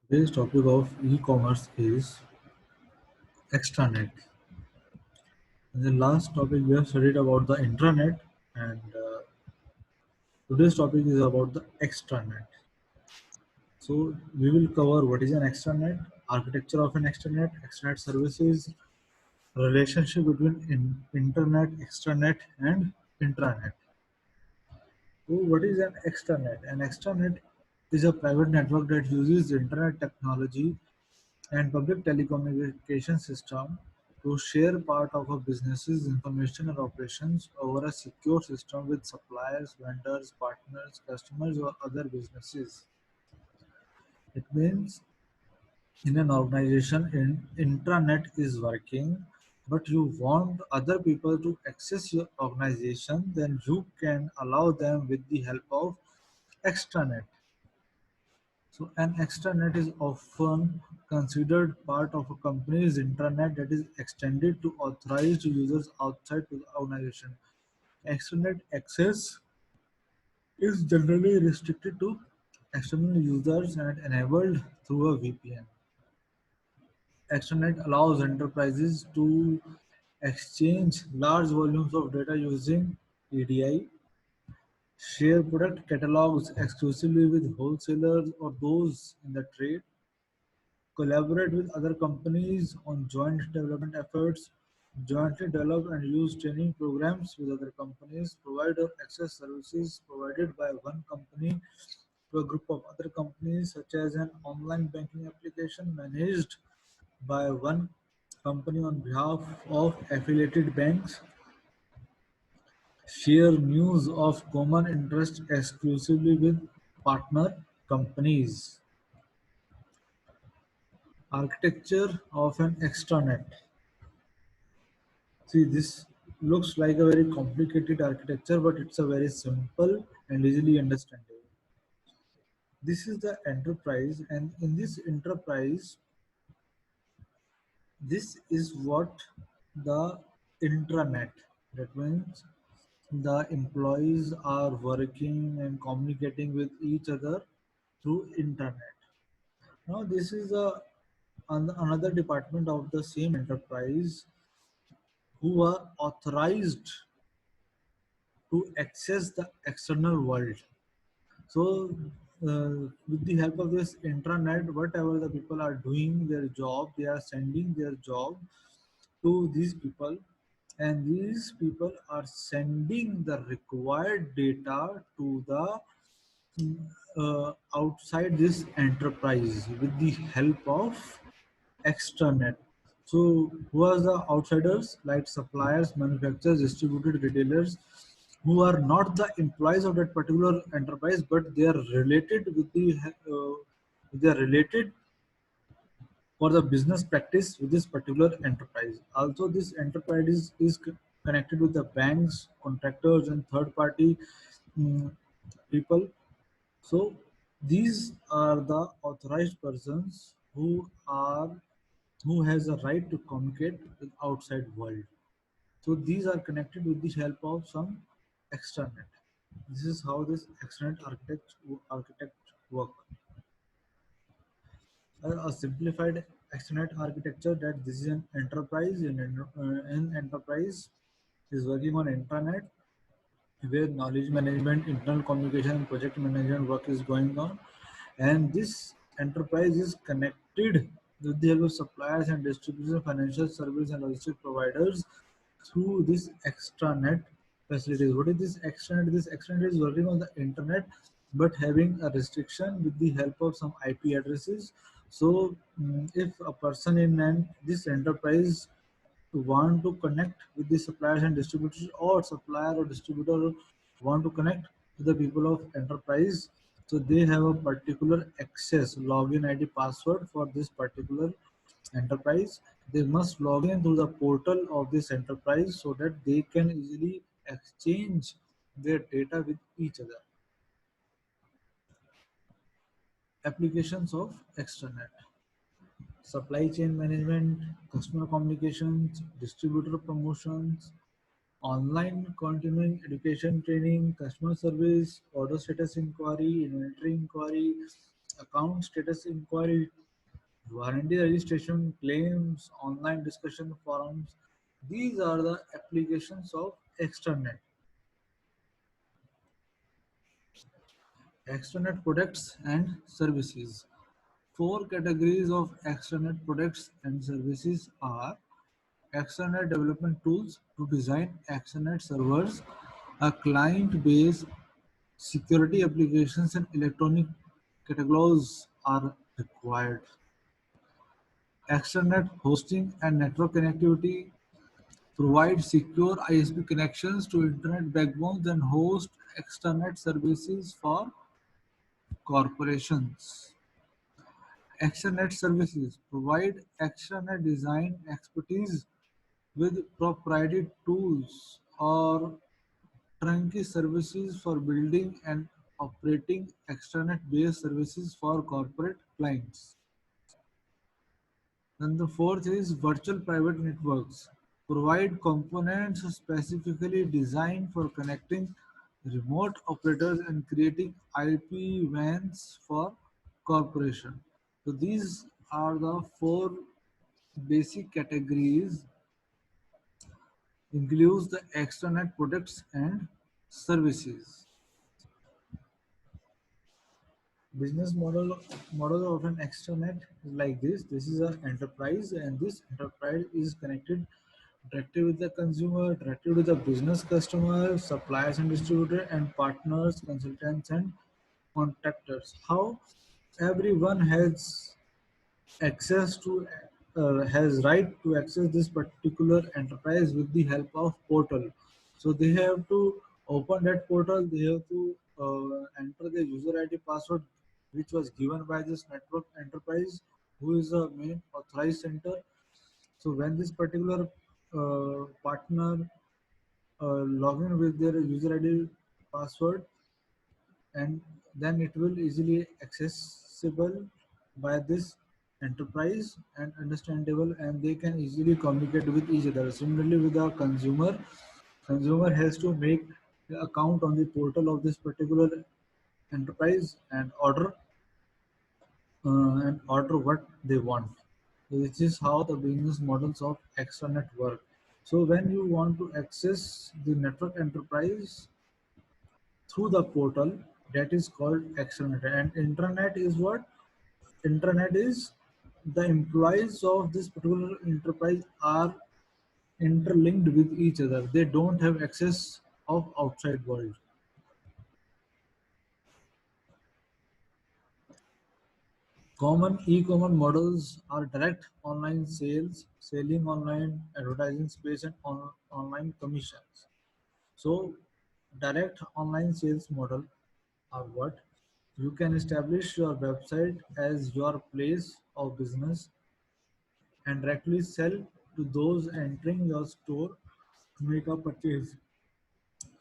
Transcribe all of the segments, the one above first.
Today's topic of e-commerce is extranet. In the last topic, we have studied about the intranet, and today's topic is about the extranet. So, we will cover what is an extranet, architecture of an extranet services, relationship between internet, extranet, and intranet. So, what is an extranet? An extranet is a private network that uses internet technology and public telecommunication system to share part of a business's information or operations over a secure system with suppliers, vendors, partners, customers, or other businesses. It means in an organization, intranet is working, but you want other people to access your organization, then you can allow them with the help of extranet. So an extranet is often considered part of a company's intranet that is extended to authorized users outside to the organization. Extranet access is generally restricted to external users and enabled through a VPN. Extranet allows enterprises to exchange large volumes of data using EDI, share product catalogs exclusively with wholesalers or those in the trade, collaborate with other companies on joint development efforts, jointly develop and use training programs with other companies, provide or access services provided by one company to a group of other companies, such as an online banking application managed by one company on behalf of affiliated banks, share news of common interest exclusively with partner companies. Architecture of an extranet. See, this looks like a very complicated architecture, but it's a very simple and easily understandable. This is the enterprise, and in this enterprise, this is what the intranet. That means the employees are working and communicating with each other through internet. Now, this is another department of the same enterprise who are authorized to access the external world. So, with the help of this intranet, whatever the people are doing their job, they are sending their job to these people, and these people are sending the required data to the outside this enterprise with the help of extranet. So, who are the outsiders like suppliers, manufacturers, distributors, retailers, who are not the employees of that particular enterprise, but they are related with they are related for the business practice with this particular enterprise. Also, this enterprise is connected with the banks, contractors, and third-party mm, people. So, these are the authorized persons who has a right to communicate with outside world. So these are connected with the help of some extranet. This is how this extranet architect work. A simplified extranet architecture that this is an enterprise in enterprise is working on intranet where knowledge management, internal communication, and project management work is going on, and this enterprise is connected with the help of suppliers and distributors, financial service and logistic providers through this extranet facilities. What is this extranet? This extranet is working on the internet but having a restriction with the help of some IP addresses. So if a person in this enterprise want to connect with the suppliers and distributors, or supplier or distributor want to connect with the people of enterprise, so they have a particular access login ID password for this particular enterprise. They must log in through the portal of this enterprise so that they can easily exchange their data with each other. Applications of extranet: supply chain management, customer communications, distributor promotions, online continuing education training, customer service, order status inquiry, inventory inquiry, account status inquiry, warranty registration, claims, online discussion forums. These are the applications of extranet. Extranet products and services. Four categories of extranet products and services are extranet development tools to design extranet servers, a client-based security applications and electronic catalogs are required. Extranet hosting and network connectivity provide secure ISP connections to internet backbones and host extranet services for corporations. Extranet services provide extranet design expertise with proprietary tools or turnkey services for building and operating extranet-based services for corporate clients. Then the fourth is virtual private networks. Provide components specifically designed for connecting remote operators and creating IP WANs for corporation. So these are the four basic categories includes the extranet products and services. Business model of an extranet is like this. This is an enterprise, and this enterprise is connected directly with the consumer, directly with the business customer, suppliers and distributor, and partners, consultants, and contractors. How everyone has right to access this particular enterprise with the help of portal. So they have to open that portal. They have to enter the user ID password which was given by this network enterprise, who is the main authorized center. So when this particular partner log in with their user ID password, and then it will easily accessible by this enterprise and understandable, and they can easily communicate with each other. Similarly with the consumer has to make the account on the portal of this particular enterprise and order what they want. So this is how the business models of extranet work. So when you want to access the network enterprise through the portal, that is called extranet. And intranet is what? Intranet is the employees of this particular enterprise are interlinked with each other. They don't have access of outside world. Common e-commerce models are direct online sales, selling online, advertising space, and online commissions. So, direct online sales model are what? You can establish your website as your place of business and directly sell to those entering your store to make a purchase.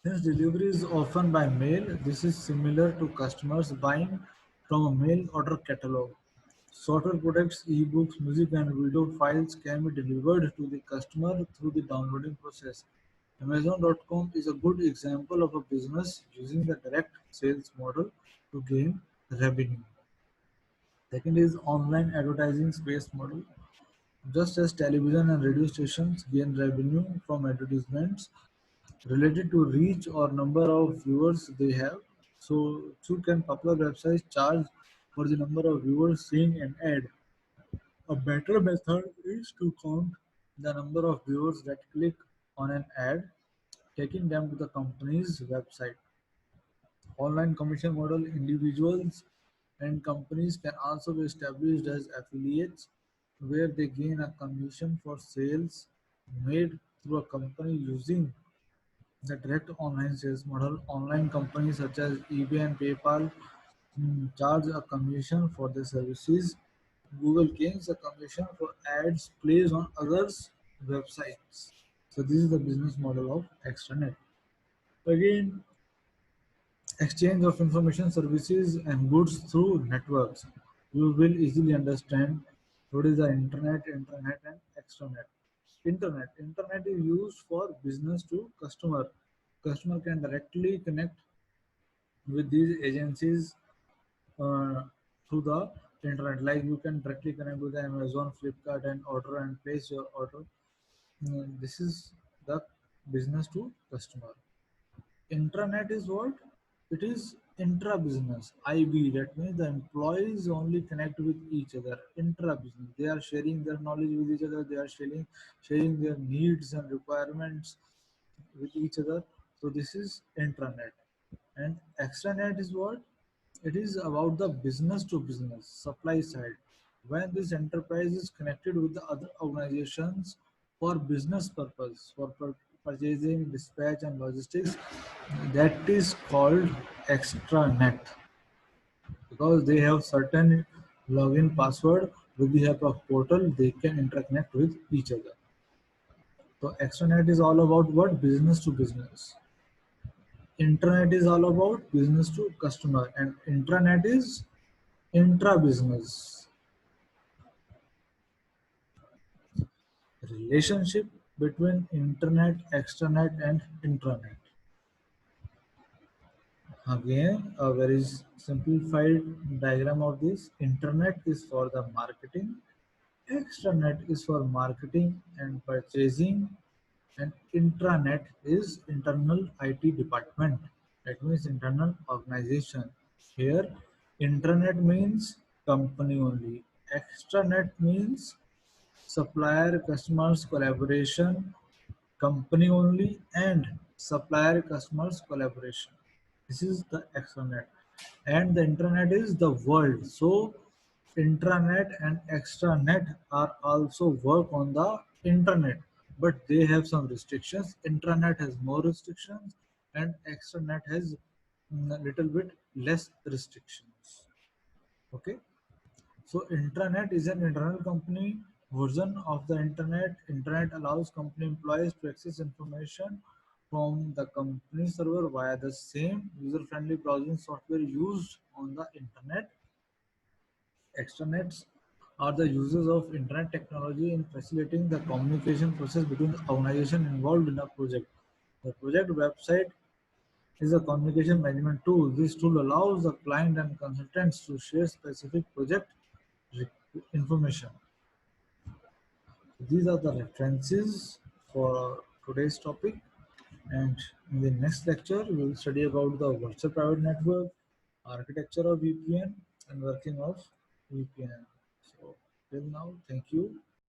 Since delivery is often by mail, this is similar to customers buying from a mail order catalog. Software products, ebooks, music, and video files can be delivered to the customer through the downloading process. Amazon.com is a good example of a business using the direct sales model to gain revenue. Second is online advertising space model. Just as television and radio stations gain revenue from advertisements related to reach or number of viewers they have, so too can popular websites charge for the number of viewers seeing an ad. A better method is to count the number of viewers that click on an ad, taking them to the company's website. Online commission model: individuals and companies can also be established as affiliates where they gain a commission for sales made through a company using the direct online sales model. Online companies such as eBay and PayPal charge a commission for their services. Google gains a commission for ads placed on others' websites. So this is the business model of extranet. Again, exchange of information services and goods through networks. You will easily understand what is the internet and extranet. Internet is used for business to customer. Customer can directly connect with these agencies, uh, through the internet. Like you can directly connect with the Amazon, Flipkart, and order and place your order. This is the business to customer. Intranet is what? It is intra-business. IB. That means the employees only connect with each other. Intra-business. They are sharing their knowledge with each other. They are sharing their needs and requirements with each other. So this is intranet. And extranet is what? It is about the business to business supply side. When this enterprise is connected with the other organizations for business purpose, for purchasing, dispatch, and logistics, that is called extranet because they have certain login password. With the help of portal, they can interconnect with each other. So extranet is all about what? Business to business. Internet is all about business to customer, and intranet is intra business. Relationship between internet, extranet, and intranet. Again, a very simplified diagram of this. Internet is for the marketing, extranet is for marketing and purchasing, and intranet is internal IT department. That means internal organization. Here, intranet means company only. Extranet means supplier customers collaboration, company only, and supplier customers collaboration. This is the extranet, and the internet is the world. So intranet and extranet are also work on the internet, but they have some restrictions. Intranet has more restrictions, and extranet has a little bit less restrictions. Okay. So intranet is an internal company version of the internet. Internet allows company employees to access information from the company server via the same user-friendly browsing software used on the internet. Extranets are the users of internet technology in facilitating the communication process between the organization involved in a project. The project website is a communication management tool. This tool allows the client and consultants to share specific project information. These are the references for today's topic, and in the next lecture we will study about the virtual private network, architecture of VPN, and working of VPN. So till now, thank you.